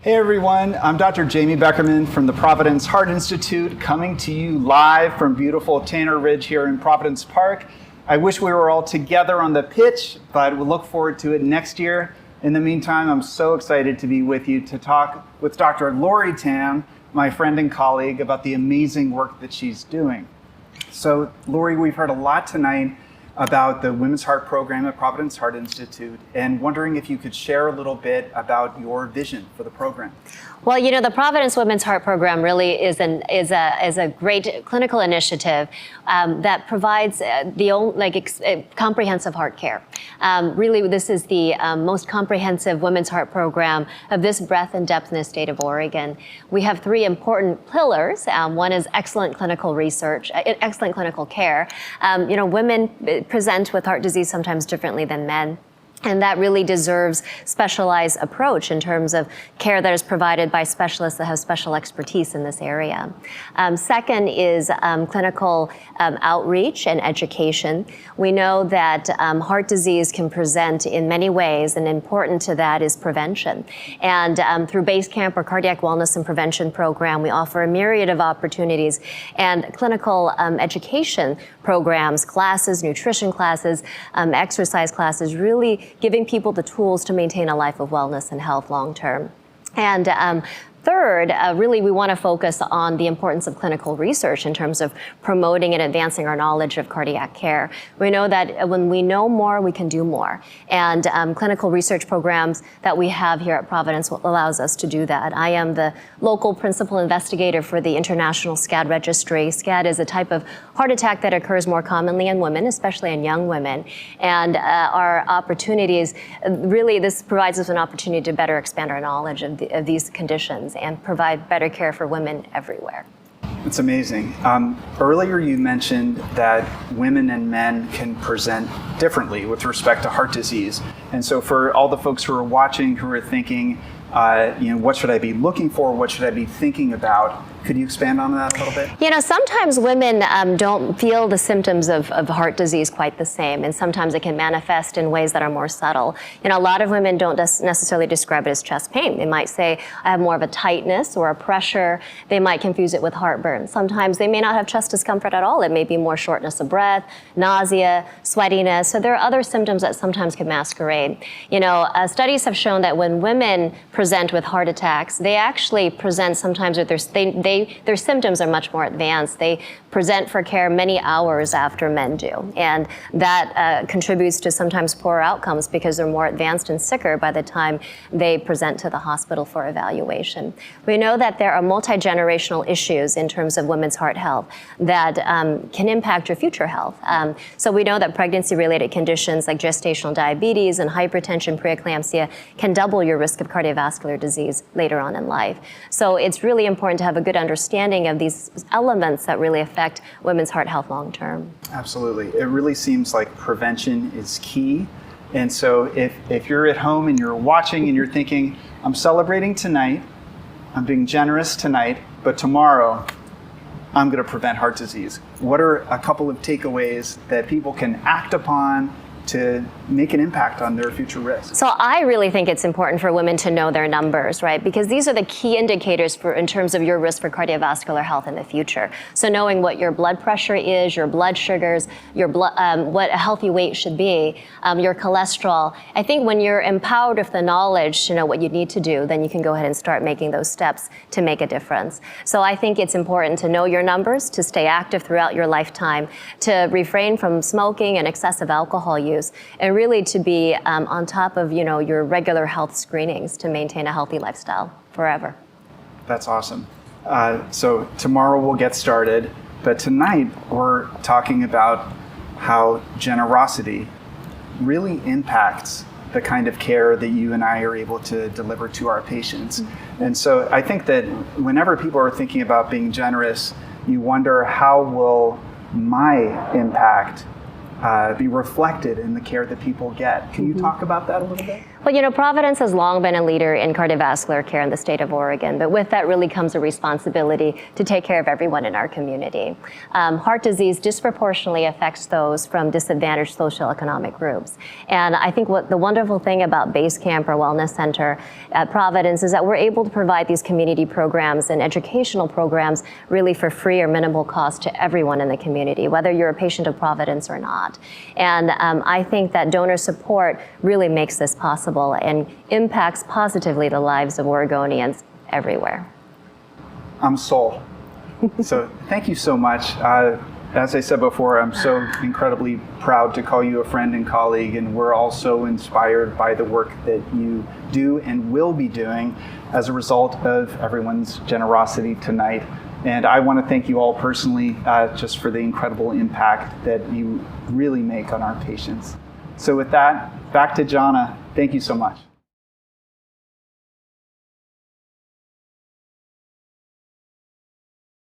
Hey everyone, I'm Dr. Jamie Beckerman from the Providence Heart Institute, coming to you live from beautiful Tanner Ridge here in Providence Park. I wish we were all together on the pitch, but we'll look forward to it next year. In the meantime, I'm so excited to be with you to talk with Dr. Lori Tam, my friend and colleague, about the amazing work that she's doing. So Lori, we've heard a lot tonight about the Women's Heart Program at Providence Heart Institute, and wondering if you could share a little bit about your vision for the program. Well, you know, the Providence Women's Heart Program really is a great clinical initiative that provides comprehensive heart care. Really, this is the most comprehensive women's heart program of this breadth and depth in the state of Oregon. We have three important pillars. One is excellent clinical research, excellent clinical care. Women present with heart disease sometimes differently than men. And that really deserves specialized approach in terms of care that is provided by specialists that have special expertise in this area. Second is clinical outreach and education. We know that heart disease can present in many ways, and important to that is prevention. And through Basecamp, our cardiac wellness and prevention program, we offer a myriad of opportunities and clinical education programs, classes, nutrition classes, exercise classes, really giving people the tools to maintain a life of wellness and health long term. And third, really we want to focus on the importance of clinical research in terms of promoting and advancing our knowledge of cardiac care. We know that when we know more, we can do more. And clinical research programs that we have here at Providence allows us to do that. I am the local principal investigator for the International SCAD Registry. SCAD is a type of heart attack that occurs more commonly in women, especially in young women. And our opportunities, really this provides us an opportunity to better expand our knowledge of these conditions and provide better care for women everywhere. It's amazing. Earlier you mentioned that women and men can present differently with respect to heart disease. And so for all the folks who are watching, who are thinking, what should I be looking for? What should I be thinking about? Could you expand on that a little bit? You know, sometimes women don't feel the symptoms of heart disease quite the same, and sometimes it can manifest in ways that are more subtle. You know, a lot of women don't necessarily describe it as chest pain. They might say, I have more of a tightness or a pressure. They might confuse it with heartburn. Sometimes they may not have chest discomfort at all. It may be more shortness of breath, nausea, sweatiness. So there are other symptoms that sometimes can masquerade. You know, studies have shown that when women present with heart attacks, they actually present sometimes with their symptoms are much more advanced. They present for care many hours after men do. And that contributes to sometimes poorer outcomes because they're more advanced and sicker by the time they present to the hospital for evaluation. We know that there are multi-generational issues in terms of women's heart health that can impact your future health. So we know that pregnancy-related conditions like gestational diabetes and hypertension, preeclampsia can double your risk of cardiovascular disease later on in life. So it's really important to have a good understanding of these elements that really affect women's heart health long term. Absolutely. It really seems like prevention is key. And so if you're at home and you're watching and you're thinking, I'm celebrating tonight, I'm being generous tonight, but tomorrow I'm going to prevent heart disease. What are a couple of takeaways that people can act upon to make an impact on their future risk? So I really think it's important for women to know their numbers, right? Because these are the key indicators in terms of your risk for cardiovascular health in the future. So knowing what your blood pressure is, your blood sugars, your what a healthy weight should be, your cholesterol. I think when you're empowered with the knowledge to know what you need to do, then you can go ahead and start making those steps to make a difference. So I think it's important to know your numbers, to stay active throughout your lifetime, to refrain from smoking and excessive alcohol use, and really to be on top of your regular health screenings to maintain a healthy lifestyle forever. That's awesome. So tomorrow we'll get started, but tonight we're talking about how generosity really impacts the kind of care that you and I are able to deliver to our patients. Mm-hmm. And so I think that whenever people are thinking about being generous, you wonder, how will my impact be reflected in the care that people get. Can you talk about that a little bit? Well, Providence has long been a leader in cardiovascular care in the state of Oregon, but with that really comes a responsibility to take care of everyone in our community. Heart disease disproportionately affects those from disadvantaged socioeconomic groups. And I think what the wonderful thing about Base Camp or Wellness Center at Providence is that we're able to provide these community programs and educational programs really for free or minimal cost to everyone in the community, whether you're a patient of Providence or not. And I think that donor support really makes this possible and impacts positively the lives of Oregonians everywhere. I'm sold. So thank you so much. As I said before, I'm so incredibly proud to call you a friend and colleague, and we're all so inspired by the work that you do and will be doing as a result of everyone's generosity tonight. And I want to thank you all personally just for the incredible impact that you really make on our patients. So with that, back to Jana. Thank you so much.